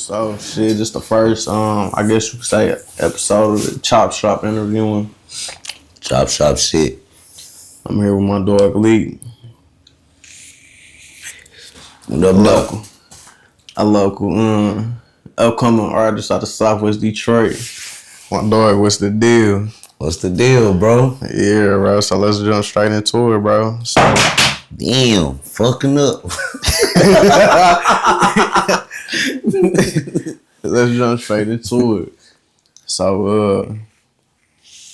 So shit, just the first I guess you could say episode of the Chop Shop interviewing. Chop shop shit. I'm here with my dog LIK. What up, local? A local upcoming artist out of Southwest Detroit. My dog, what's the deal? What's the deal, bro? Yeah, bro. So let's jump straight into it, bro. So Damn, fucking up. let's jump straight into it. So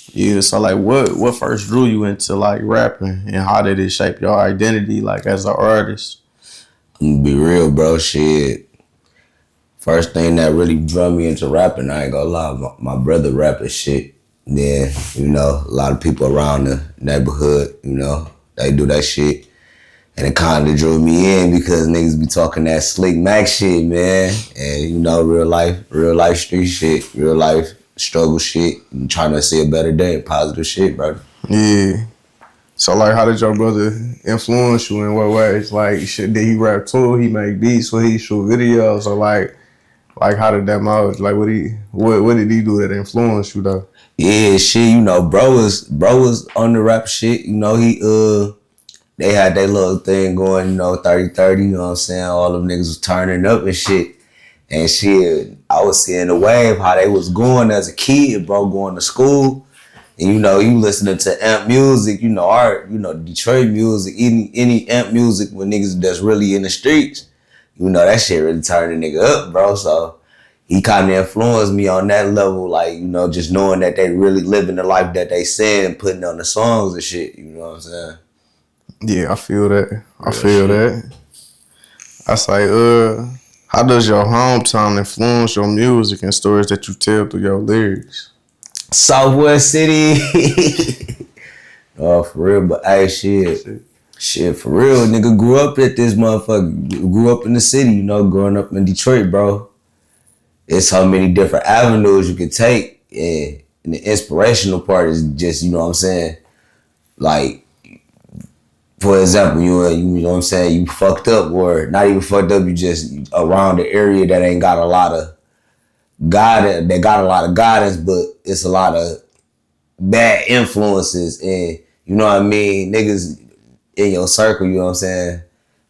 yeah, so like what first drew you into like rapping and how did it shape your identity like as an artist? I'm gonna be real, bro. Shit. First thing that really drew me into rapping, I ain't gonna lie, my brother rapping shit. Then, a lot of people around the neighborhood, they do that shit. And it kinda drew me in because niggas be talking that slick Mac shit, man. And real life street shit, real life struggle shit, and trying to see a better day, positive shit, bro. Yeah. So like how did your brother influence you in what ways? Like shit, did he rap too? He make beats, or he shoot videos, or like how did that mold? Like what did he do that influenced you though? Yeah, shit, bro was on the rap shit, they had their little thing going, 30-30, you know what I'm saying? All them niggas was turning up and shit. And shit, I was seeing the wave, how they was going as a kid, bro, going to school. And you listening to amp music, art, Detroit music, any amp music with niggas that's really in the streets. That shit really turned a nigga up, bro. So he kind of influenced me on that level, like, just knowing that they really living the life that they said and putting on the songs and shit, you know what I'm saying? Yeah, I feel that. I feel that. I say, how does your hometown influence your music and stories that you tell through your lyrics? Southwest City. Oh, for real, but hey, shit, for real, nigga grew up at this motherfucker. Grew up in the city, growing up in Detroit, bro. It's so many different avenues you can take, and the inspirational part is just, you know what I'm saying, like, for example, you know what I'm saying, you fucked up, or not even fucked up, you just around the area that ain't got a lot of guidance, they got a lot of guidance, but it's a lot of bad influences, and you know what I mean, niggas in your circle, you know what I'm saying,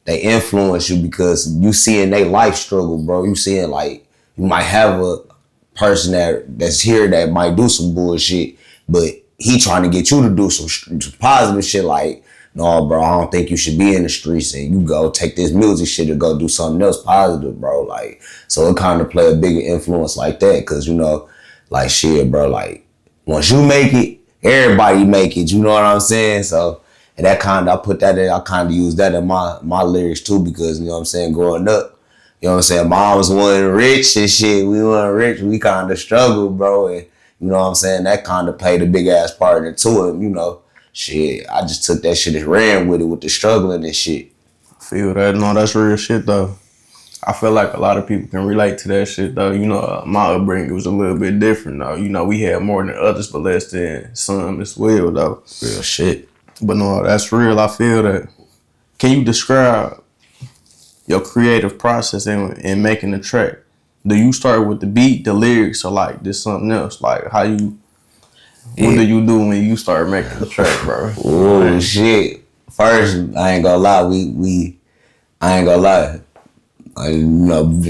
they influence you because you seeing they life struggle, bro. You seeing like, you might have a person that's here that might do some bullshit, but he trying to get you to do some positive shit like, no, bro, I don't think you should be in the streets, and you go take this music shit and go do something else positive, bro. Like, so it kind of play a bigger influence like that, cause like shit, bro. Like, once you make it, everybody make it. You know what I'm saying? So, and that kind of, I put that in. I kind of use that in my lyrics too, because you know what I'm saying. Growing up, you know what I'm saying. Moms wasn't rich and shit. We weren't rich. We kind of struggled, bro. And you know what I'm saying. That kind of played a big ass part into it. Shit, I just took that shit and ran with it with the struggling and shit. I feel that. No, that's real shit though. I feel like a lot of people can relate to that shit though. My upbringing was a little bit different though. We had more than others, but less than some as well though. Real shit. But no, that's real. I feel that. Can you describe your creative process in making a track? Do you start with the beat, the lyrics, or like this something else? Like how you... What do you do when you start making the track, bro? Oh shit! First, I ain't gonna lie. I ain't gonna lie. You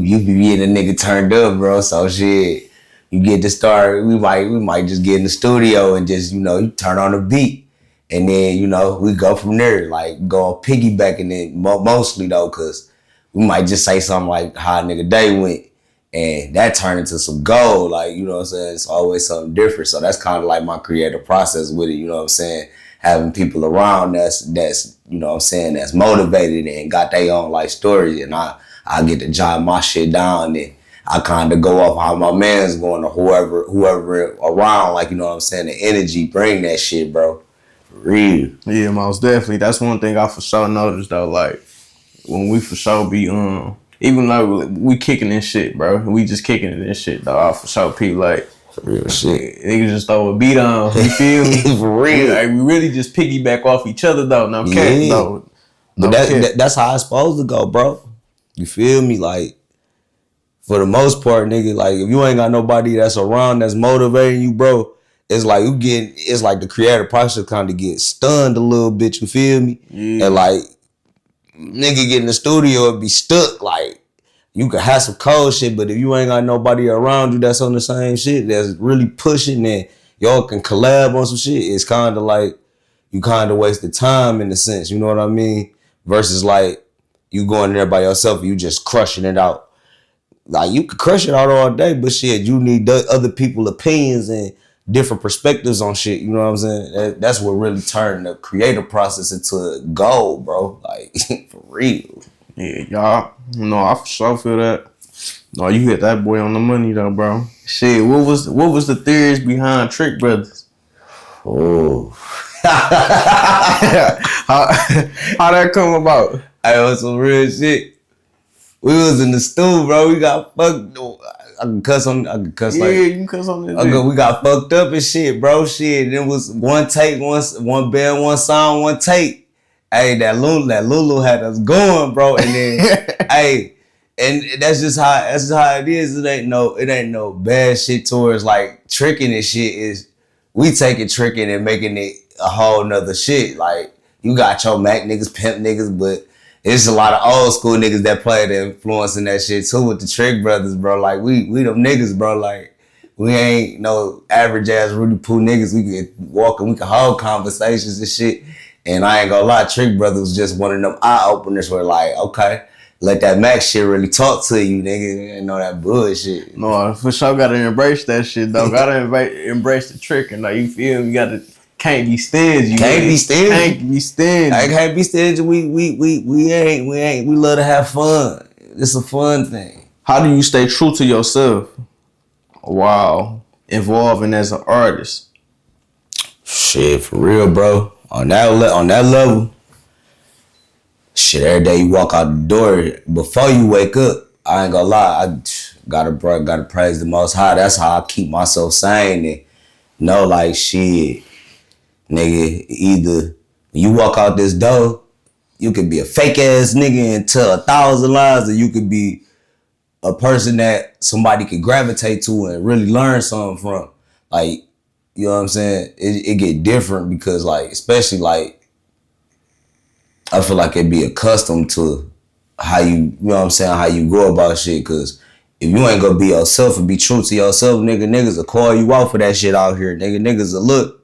be getting a nigga turned up, bro. So shit, you get to start. We might just get in the studio and just you turn on the beat, and then we go from there. Like go piggybacking it mostly though, cause we might just say something like how a nigga day went. And that turned into some gold, like, you know what I'm saying? It's always something different. So that's kind of like my creative process with it, you know what I'm saying? Having people around that's you know what I'm saying, that's motivated and got their own life story. And I get to jot my shit down, and I kind of go off how my man's going, or whoever around, like, you know what I'm saying? The energy, bring that shit, bro. For real. Yeah, most definitely. That's one thing I for sure noticed, though. Like, when we for sure be, even though we kicking this shit, bro. We just kicking it and shit, though. I for sure people like, real shit. Niggas just throw a beat on, you feel me? For real. Like, we really just piggyback off each other, though. No cap, though. But that's how it's supposed to go, bro. You feel me? Like, for the most part, nigga, like if you ain't got nobody that's around that's motivating you, bro, it's like it's like the creative process kind of get stunned a little bit, you feel me? Yeah. And like, nigga get in the studio and be stuck, like, you can have some cold shit, but if you ain't got nobody around you that's on the same shit, that's really pushing and y'all can collab on some shit, it's kind of like, you kind of wasted time in a sense, you know what I mean? Versus like, you going there by yourself and you just crushing it out. Like, you could crush it out all day, but shit, you need other people's opinions and different perspectives on shit. You know what I'm saying? That's what really turned the creative process into gold, bro. Like, for real. Yeah, y'all. No, I for sure feel that. No, you hit that boy on the money though, bro. Shit, what was the theories behind Trick Brothers? Oh. how that come about? I was some real shit. We was in the stool, bro. We got fucked. I can cuss Yeah, like. you can cuss on this. We got fucked up and shit, bro. Shit. It was one take, one band, one song, one take. Hey, that Lulu had us going, bro. And then, hey, and that's just how it is. It ain't no bad shit towards like tricking and shit. Is we taking tricking and making it a whole nother shit. Like, you got your Mac niggas, pimp niggas, but it's a lot of old school niggas that play the influence in that shit too with the Trick Brothers, bro. Like, we them niggas, bro. Like, we ain't no average ass Rudy Poo niggas. We can walk and we can hold conversations and shit. And I ain't gonna lie, Trick Brothers was just one of them eye openers where like, okay, let that Mac shit really talk to you, nigga. You ain't know that bullshit. No, for sure gotta embrace that shit though. Gotta embrace the tricking. Like, you feel me? Can't be stingy. Can't be stingy. Can't be stingy. I can't be stingy. We ain't. We love to have fun. It's a fun thing. How do you stay true to yourself while evolving as an artist? Shit, for real, bro. On that level, shit. Every day you walk out the door, before you wake up, I ain't gonna lie. I gotta praise the Most High. That's how I keep myself sane and know, like, shit. Nigga, either you walk out this door, you could be a fake ass nigga and tell 1,000 lies, or you could be a person that somebody could gravitate to and really learn something from. Like, you know what I'm saying? It get different because, like, especially like, I feel like it be accustomed to how you know what I'm saying, how you go about shit. Cause if you ain't gonna be yourself and be true to yourself, niggas will call you out for that shit out here. Niggas will look.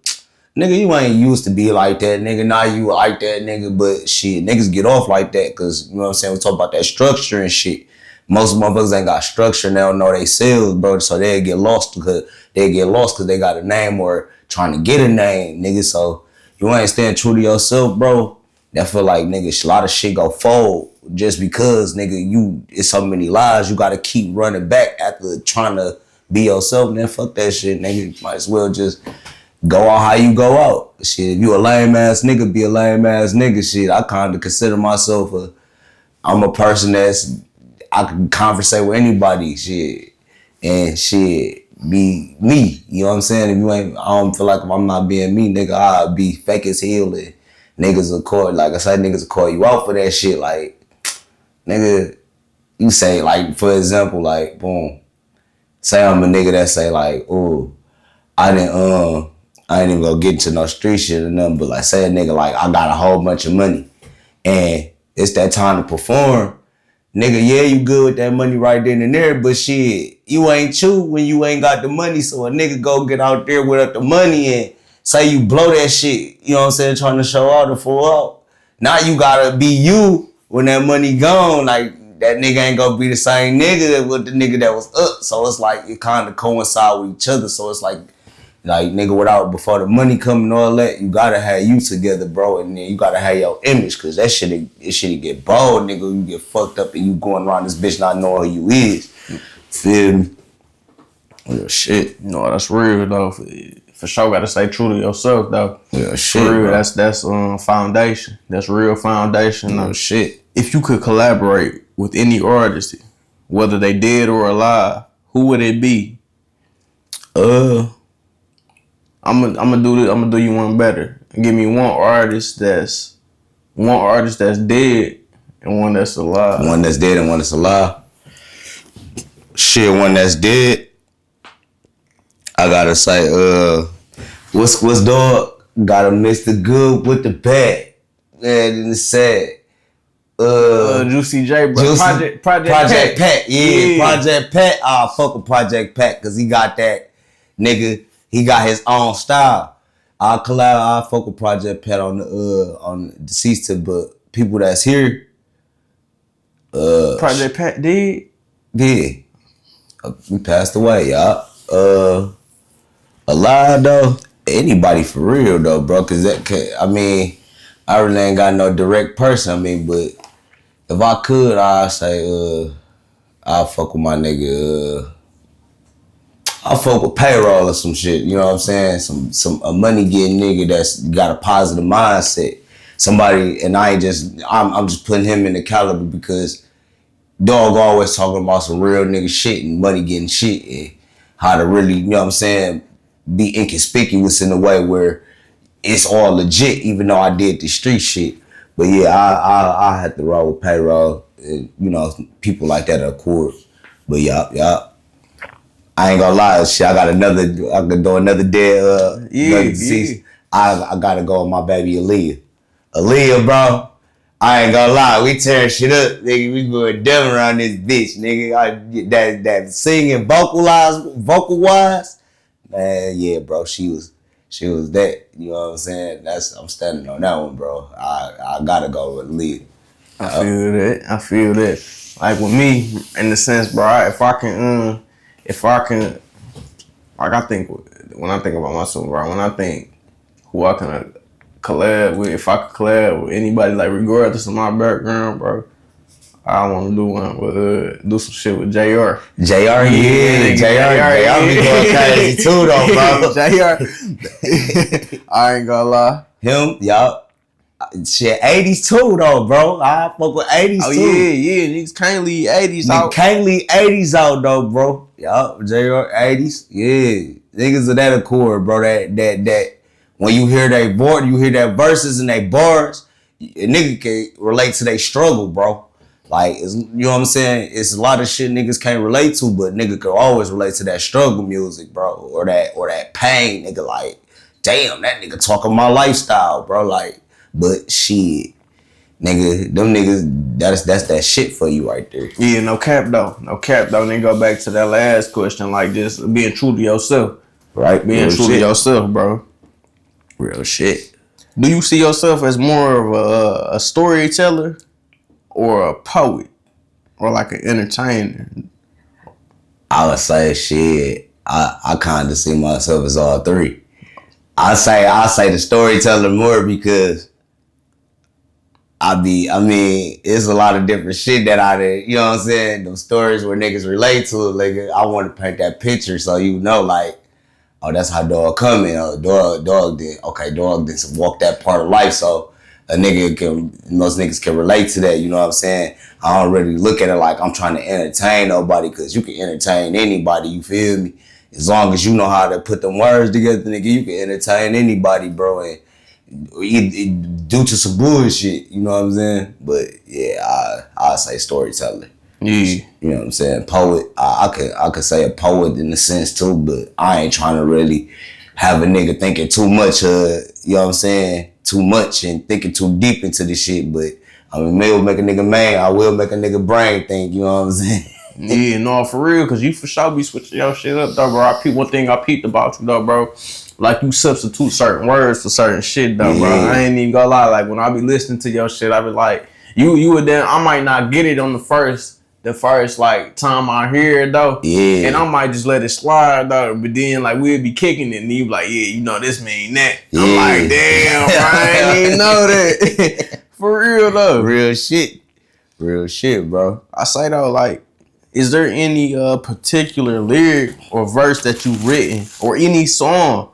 Nigga, you ain't used to be like that, nigga. Now you like that, nigga. But shit, niggas get off like that because, you know what I'm saying, we talk about that structure and shit. Most motherfuckers ain't got structure and they don't know they sales, bro. So they get lost because they got a name or trying to get a name, nigga. So you ain't staying true to yourself, bro. I feel like, nigga, a lot of shit go fold just because, nigga, it's so many lies. You got to keep running back after trying to be yourself. Man, fuck that shit, nigga. You might as well just go out how you go out. Shit, if you a lame ass nigga, be a lame ass nigga. Shit, I kind of consider myself I'm a person I can conversate with anybody. Shit, and shit, be me. You know what I'm saying? If you ain't, I don't feel like if I'm not being me, nigga, I'll be fake as hell. And niggas will call, like I said, niggas will call you out for that shit. Like, nigga, you say, like, for example, like, boom, say I'm a nigga that say like, oh, I ain't even gonna get into no street shit or nothing, but like, say a nigga like, I got a whole bunch of money and it's that time to perform. Nigga, yeah, you good with that money right then and there, but shit, you ain't true when you ain't got the money. So a nigga go get out there without the money and say you blow that shit, you know what I'm saying, trying to show out and full out. Now you gotta be you when that money gone. Like, that nigga ain't gonna be the same nigga with the nigga that was up. So it's like, it kind of coincide with each other. So it's like, nigga, before the money come and all that, you gotta have you together, bro, and then you gotta have your image, cause that shit get bold, nigga. You get fucked up and you going around this bitch not knowing who you is. Feel me? Real shit. No, that's real though. For sure, gotta stay true to yourself though. Yeah, shit. For real, bro. that's foundation. That's real foundation. No shit. If you could collaborate with any artist, whether they dead or alive, who would it be? I'm gonna do this. I'm gonna do you one better. Give me one artist that's dead and one that's alive. One that's dead and one that's alive. Shit, one that's dead. I gotta say, what's dog? Gotta mix the good with the bad. Man, and it's sad. Juicy J, bro. Juicy, Project Pat. Yeah, Project Pat. I fuck with Project Pat because he got that nigga. He got his own style. I fuck with Project Pat on the deceased, but people that's here. Project Pat did. Yeah, he passed away, y'all. Alive though, anybody for real though, bro. Cause I mean, I really ain't got no direct person. I mean, but if I could, I'd say, I'll fuck with my nigga. I'll fuck with payroll or some shit. You know what I'm saying? Some a money getting nigga that's got a positive mindset. Somebody, and I'm just putting him in the caliber because dog always talking about some real nigga shit and money getting shit and how to really, you know what I'm saying, be inconspicuous in a way where it's all legit, even though I did the street shit. But yeah, I had to roll with payroll. And, you know, people like that are cool. But yeah. I ain't gonna lie, shit. I can do another day. Another deceased. I gotta go with my baby Aaliyah. Aaliyah, bro. I ain't gonna lie, we tearing shit up, nigga. We going dumb around this bitch, nigga. That singing vocal wise, man. Yeah, bro. She was that. You know what I'm saying? I'm standing on that one, bro. I gotta go with Aaliyah. I feel that. Like with me, in the sense, bro. If I can, like I think when I think about myself, bro. When I think who I can collab with, if I could collab with anybody, like regardless of my background, bro, I want to do one with do some shit with JR. JR be going crazy too, though, bro. JR, I ain't gonna lie. Him, y'all. Shit, 80s too, though, bro. I fuck with 80s too. Yeah. Niggas can't leave 80s out. Can't leave 80s out, though, bro. Y'all, JR 80s. Yeah. Niggas of that accord, bro. That when you hear they board, you hear that verses and they bars, a nigga can relate to their struggle, bro. Like, you know what I'm saying? It's a lot of shit niggas can't relate to, but nigga can always relate to that struggle music, bro. Or that pain, nigga. Like, damn, that nigga talking my lifestyle, bro. Like, but shit, nigga, them niggas, that's that shit for you right there. Yeah, no cap though. Then go back to that last question, like just being true to yourself. Right? Being true to yourself, bro. Real shit. Do you see yourself as more of a storyteller or a poet or like an entertainer? I would say shit. I kind of see myself as all three. I say the storyteller more because I mean, it's a lot of different shit that you know what I'm saying? Those stories where niggas relate to it. Like, I want to paint that picture so you know, like, oh, that's how dog coming. Oh, dog did walk that part of life. So most niggas can relate to that. You know what I'm saying? I don't really look at it like I'm trying to entertain nobody, because you can entertain anybody. You feel me? As long as you know how to put them words together, nigga, you can entertain anybody, bro. And due to some bullshit, you know what I'm saying? But yeah, I say storyteller. Yeah. You know what I'm saying? Poet. I could say a poet in a sense too, but I ain't trying to really have a nigga thinking too much, you know what I'm saying? Too much and thinking too deep into this shit. But I mean, maybe will make a nigga man. I will make a nigga brain think, you know what I'm saying? Yeah, no, for real, because you for sure be switching your shit up, though, bro. One thing I peeped about you, though, bro, like you substitute certain words for certain shit, though, bro. I ain't even gonna lie. Like, when I be listening to your shit, I be like, you would then, I might not get it on the first like time I hear it, though. Yeah. And I might just let it slide, though. But then, like, we'd be kicking it, and you be like, yeah, you know, this mean that. Yeah. I'm like, damn, bro, I ain't even know that. For real, though. Real shit, bro. I say, though, like, is there any particular lyric or verse that you've written or any song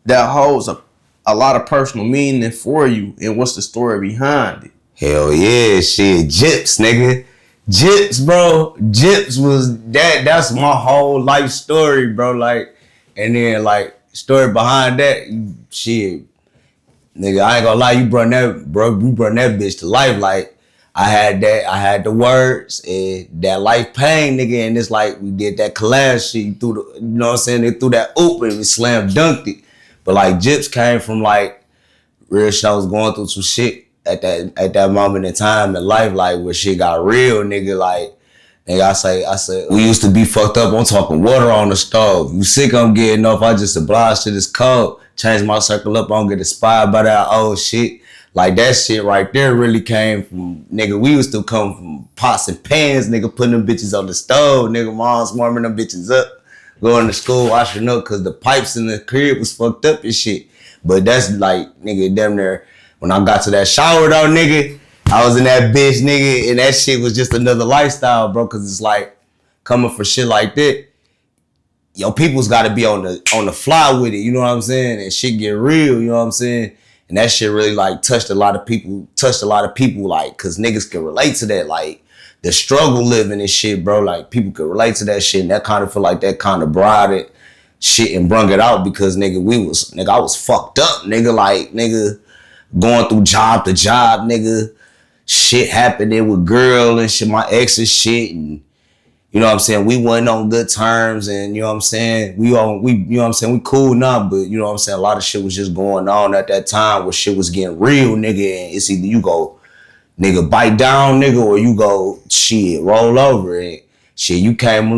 that holds a lot of personal meaning for you, and what's the story behind it? Hell yeah, shit. Gyps, nigga. Gyps, bro. Gyps was that's my whole life story, bro. Like, and then like story behind that, shit. Nigga, I ain't gonna lie, you brought that bitch to life. Like, I had the words and that life pain, nigga, and it's like we did that collab shit. You threw the, you know what I'm saying? They threw that oop and we slam dunked it. But like Jips came from like real shit. I was going through some shit at that moment in time in life, like where shit got real, nigga. Like, nigga, I say, we used to be fucked up. I'm talking water on the stove. You sick? I'm getting off. I just obliged to this code. Change my circle up. I don't get inspired by that old shit. Like that shit right there really came from, nigga, we used to come from pots and pans, nigga, putting them bitches on the stove, nigga, moms warming them bitches up, going to school, washing up, cause the pipes in the crib was fucked up and shit. But that's like, nigga, damn near, when I got to that shower though, nigga, I was in that bitch, nigga, and that shit was just another lifestyle, bro, cause it's like, coming for shit like that, yo, people's gotta be on the fly with it, you know what I'm saying? And shit get real, you know what I'm saying? And that shit really like touched a lot of people like, cause niggas can relate to that, like the struggle living and shit, bro. Like people could relate to that shit, and that kind of feel like that kind of brought it shit and brung it out because nigga, I was fucked up, nigga, like nigga going through job to job, nigga, shit happening with girl and shit, my ex and shit, and you know what I'm saying? We wasn't on good terms, and you know what I'm saying? We you know what I'm saying? We cool now, but you know what I'm saying? A lot of shit was just going on at that time where shit was getting real, nigga, and it's either you go, nigga, bite down, nigga, or you go, shit, roll over it. Shit, you came,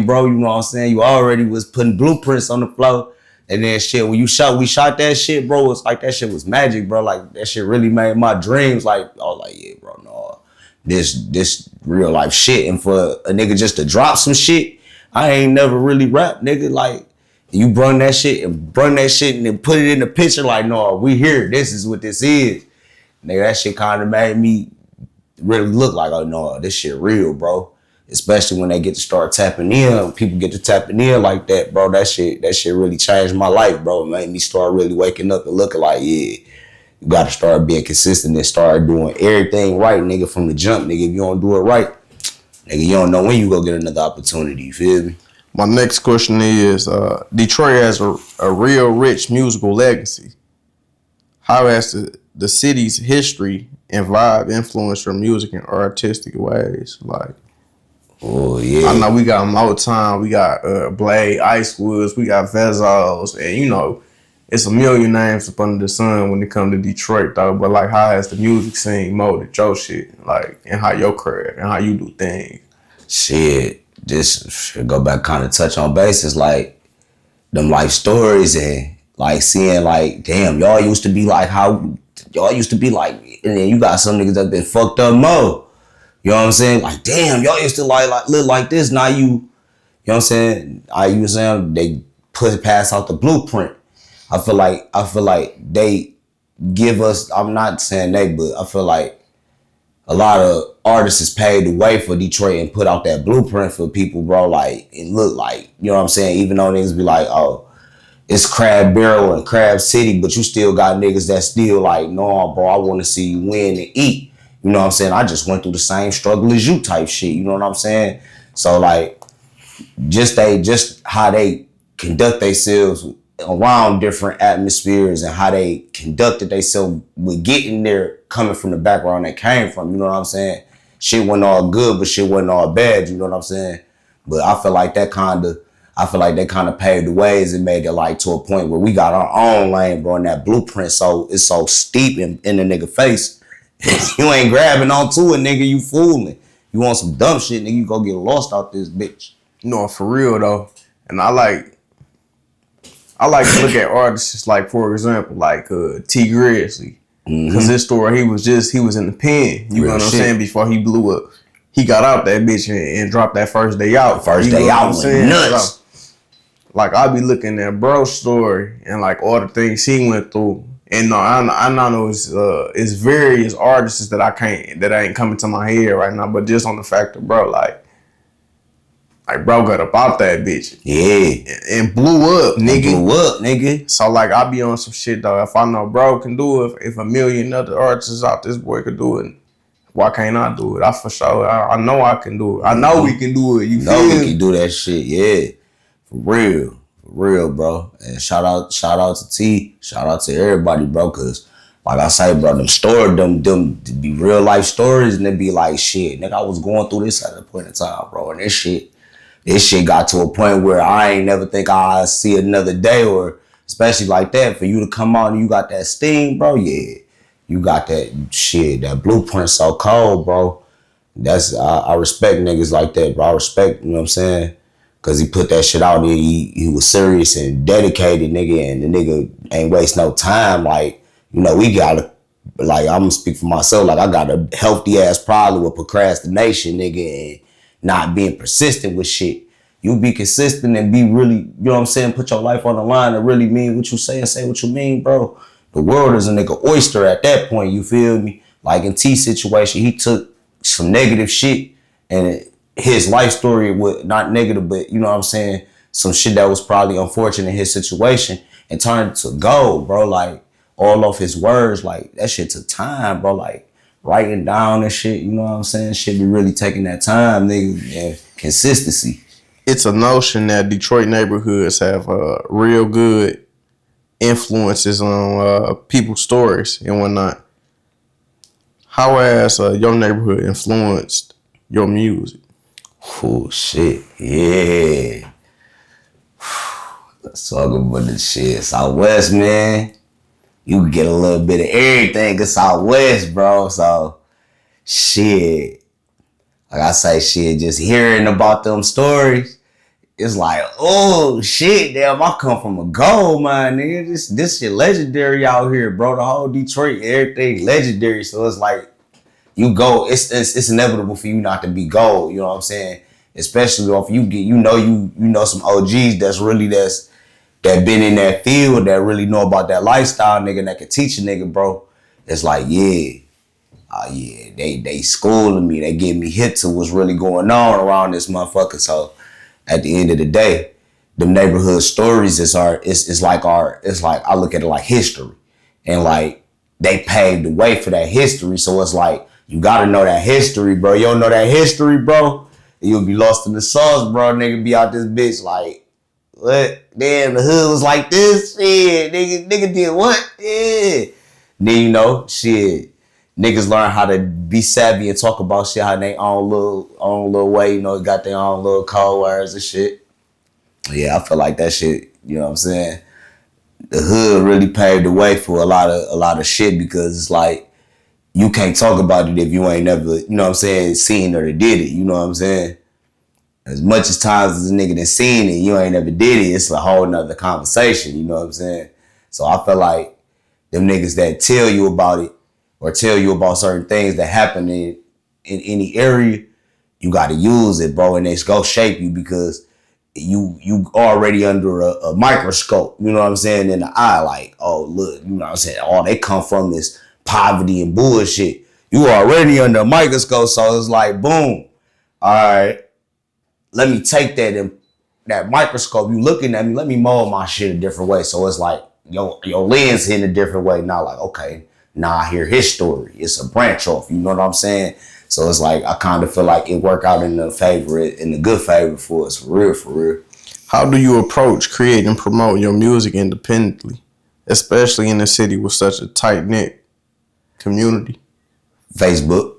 bro, you know what I'm saying? You already was putting blueprints on the floor, and then shit, when we shot that shit, bro, it's like that shit was magic, bro. Like, that shit really made my dreams, like, I was like, yeah, bro, no. This real life shit, and for a nigga just to drop some shit, I ain't never really rap, nigga. Like you brung that shit and then put it in the picture. Like, no, we here. This is what this is, nigga. That shit kind of made me really look like, oh no, this shit real, bro. Especially when they get to start tapping in, people get to tapping in like that, bro. That shit really changed my life, bro. It made me start really waking up and looking like, yeah. You gotta start being consistent and start doing everything right, nigga, from the jump, nigga. If you don't do it right, nigga, you don't know when you go get another opportunity, you feel me? My next question is, Detroit has a real rich musical legacy. How has the city's history and vibe influenced your music in artistic ways? Like, oh yeah, I know we got Motown, we got Blade, Ice Woods, we got Vezos, and you know, it's a million names up under the sun when it comes to Detroit, though. But like, how has the music scene molded your shit, like, and how your career and how you do things? Shit, just should go back, kind of touch on bases like them life stories and like seeing like, damn, y'all used to be like how y'all used to be like, and then you got some niggas that been fucked up more. You know what I'm saying? Like, damn, y'all used to like live like this. Now you know what I'm saying? You saying they pass out the blueprint. I feel like they give us, I'm not saying they, but I feel like a lot of artists has paved the way for Detroit and put out that blueprint for people, bro. Like, it look like, you know what I'm saying? Even though niggas be like, oh, it's Crab Barrel and Crab City, but you still got niggas that still like, no, bro, I want to see you win and eat. You know what I'm saying? I just went through the same struggle as you type shit. You know what I'm saying? So like, just how they conduct themselves around different atmospheres and how they conducted themselves with getting there, coming from the background they came from, you know what I'm saying? Shit wasn't all good, but shit wasn't all bad, you know what I'm saying? But I feel like that kind of paved the ways and made it like to a point where we got our own lane, bro, and that blueprint so it's so steep in the nigga face. You ain't grabbing onto it, nigga, you fooling. You want some dumb shit, nigga, you go get lost out this bitch. No, for real though. And I like to look at artists like, for example, like T Grizzly. Because his story, he was in the pen. You know what I'm saying? Before he blew up. He got out that bitch and dropped that first day out. First day out was nuts. So, like, I be looking at bro's story and like all the things he went through. And no, I know it's various artists that ain't coming to my head right now. But just on the fact of bro, like bro got up out that bitch. Yeah. And blew up, nigga. So like I be on some shit though. If I know bro can do it, if a million other artists out this boy could do it, why can't I do it? I for sure. I know I can do it. I know we can do it. You know feel we can do that shit, yeah. For real, bro. And shout out to T. Shout out to everybody, bro, cause Like I say, bro, them be real life stories, and they be like, shit, nigga, I was going through this at a point in time, bro, and this shit got to a point where I ain't never think I'll see another day, or especially like that, for you to come out and you got that steam, bro, yeah. You got that shit, that blueprint so cold, bro. I respect niggas like that, bro. I respect, you know what I'm saying? Cause he put that shit out there. He was serious and dedicated, nigga, and the nigga ain't waste no time. Like, you know, we gotta, like, I'm gonna speak for myself. Like, I got a healthy ass problem with procrastination, nigga, and not being persistent with shit. You be consistent and be really, you know what I'm saying, put your life on the line and really mean what you say and say what you mean, bro. The world is a nigga oyster at that point, you feel me? Like in T's situation, he took some negative shit and his life story was not negative, but you know what I'm saying, some shit that was probably unfortunate in his situation and turned it to gold, bro. Like all of his words, like that shit took time, bro. Like writing down and shit, you know what I'm saying? Shit be really taking that time, nigga, and consistency. It's a notion that Detroit neighborhoods have real good influences on people's stories and whatnot. How has your neighborhood influenced your music? Oh shit, yeah. Let's talk about this shit. Southwest, man. You can get a little bit of everything in Southwest, bro. So shit. Like I say, shit, just hearing about them stories, it's like, oh shit, damn, I come from a gold mine, nigga. This shit legendary out here, bro. The whole Detroit, everything legendary. So it's like you go, it's inevitable for you not to be gold. You know what I'm saying? Especially if you get, you know some OGs that been in that field, that really know about that lifestyle, nigga, that can teach a nigga, bro. It's like, yeah. Yeah, they schooling me. They get me hip to what's really going on around this motherfucker. So at the end of the day, the neighborhood stories it's like I look at it like history. And like they paved the way for that history. So it's like you gotta know that history, bro. You don't know that history, bro, you'll be lost in the sauce, bro. Nigga be out this bitch like, what? Damn, the hood was like this? Shit, nigga did what? Yeah. Then you know, shit. Niggas learn how to be savvy and talk about shit how they own little way, you know, got their own little code words and shit. Yeah, I feel like that shit, you know what I'm saying? The hood really paved the way for a lot of shit, because it's like you can't talk about it if you ain't never, you know what I'm saying, seen or did it, you know what I'm saying? As much as times as a nigga done seen it, you ain't never did it, it's a whole nother conversation, you know what I'm saying? So I feel like them niggas that tell you about it or tell you about certain things that happen in any area, you got to use it, bro, and it's go shape you, because you already under a microscope, you know what I'm saying, in the eye, like, oh, look, you know what I'm saying, all they come from is poverty and bullshit. You already under a microscope, so it's like, boom, all right, let me take that microscope, you looking at me, let me mold my shit a different way. So it's like, your lens in a different way. Now, like, okay, now I hear his story. It's a branch off. You know what I'm saying? So it's like I kind of feel like it worked out in the good favor for us, for real, for real. How do you approach, create, and promote your music independently, especially in a city with such a tight-knit community? Facebook.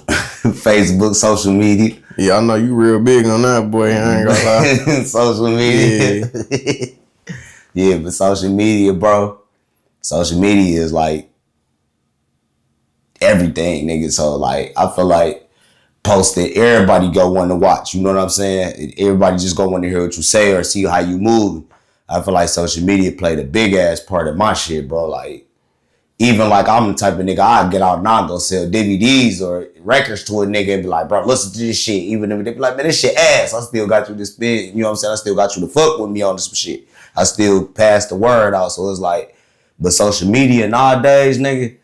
Facebook, social media. Yeah, I know you real big on that, boy. I ain't gonna lie. Social media. Yeah. Yeah, but social media, bro. Social media is like everything, nigga. So like, I feel like posting, everybody go want to watch. You know what I'm saying? Everybody just go want to hear what you say or see how you move. I feel like social media played a big ass part of my shit, bro. Like, even like I'm the type of nigga, I get out and I go sell DVDs or records to a nigga and be like, bro, listen to this shit. Even if they be like, man, this shit ass. I still got you to spit. You know what I'm saying? I still got you to fuck with me on some shit. I still pass the word out. So it's like, but social media nowadays, nigga,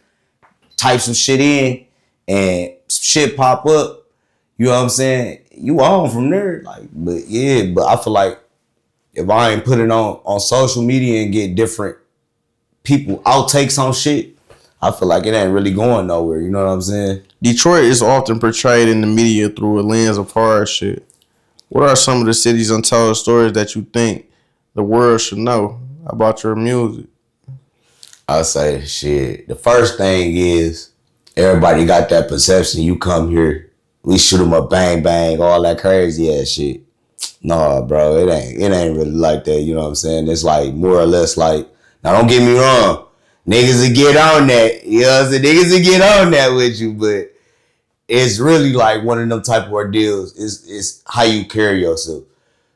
type some shit in and shit pop up. You know what I'm saying? You on from there. Like, but yeah, but I feel like if I ain't put it on social media and get different people outtakes on shit, I feel like it ain't really going nowhere. You know what I'm saying? Detroit is often portrayed in the media through a lens of hardship. What are some of the city's untold stories that you think the world should know about your music? I say shit. The first thing is everybody got that perception. You come here, we shoot 'em up, bang bang, all that crazy ass shit. Nah, bro, it ain't really like that. You know what I'm saying? It's like more or less like. Now, don't get me wrong, niggas will get on that. You know what I'm saying? Niggas will get on that with you, but it's really like one of them type of ordeals. It's how you carry yourself.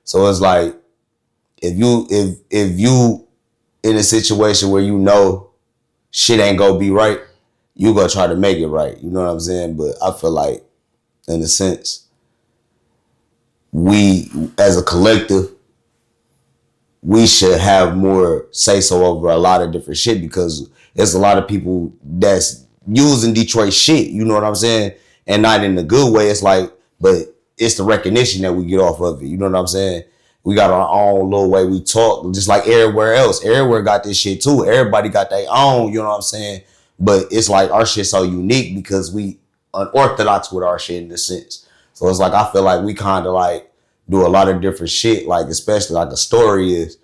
So it's like if you in a situation where you know shit ain't gonna be right, you gonna try to make it right. You know what I'm saying? But I feel like, in a sense, we as a collective, we should have more say so over a lot of different shit because there's a lot of people that's using Detroit shit, you know what I'm saying? And not in a good way. It's like, but it's the recognition that we get off of it. You know what I'm saying? We got our own little way we talk, just like everywhere else. Everywhere got this shit too. Everybody got their own, you know what I'm saying? But it's like our shit so unique because we unorthodox with our shit in a sense. So it's like, I feel like we kind of like do a lot of different shit, like especially like a story is,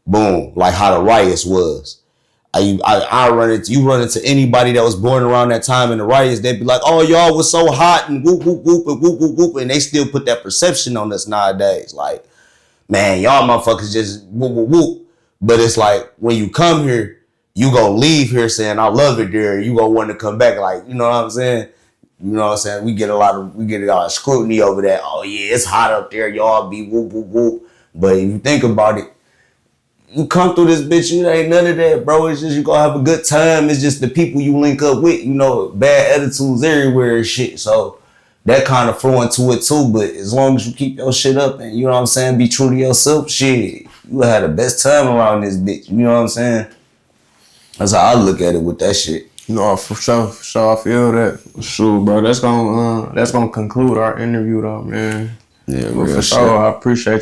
boom, like how the riots was. I run into anybody that was born around that time in the riots, they'd be like, oh, y'all was so hot and whoop, whoop, whoop, and whoop, whoop, whoop. And they still put that perception on us nowadays. Like, man, y'all motherfuckers just whoop, whoop, whoop. But it's like, when you come here, you gonna leave here saying, I love it there. You gonna want to come back. Like, you know what I'm saying? You know what I'm saying? We get a lot of scrutiny over that. Oh yeah, it's hot up there. Y'all be whoop, whoop, whoop. But if you think about it, you come through this bitch, you ain't none of that, bro. It's just you gonna have a good time. It's just the people you link up with, you know, bad attitudes everywhere and shit. So that kind of flow into it too. But as long as you keep your shit up and, you know what I'm saying, be true to yourself, shit, you have the best time around this bitch. You know what I'm saying? That's how I look at it with that shit. No, for sure, I feel that. Shoot, bro, that's gonna conclude our interview though, man. Yeah, But real for shit. sure, I appreciate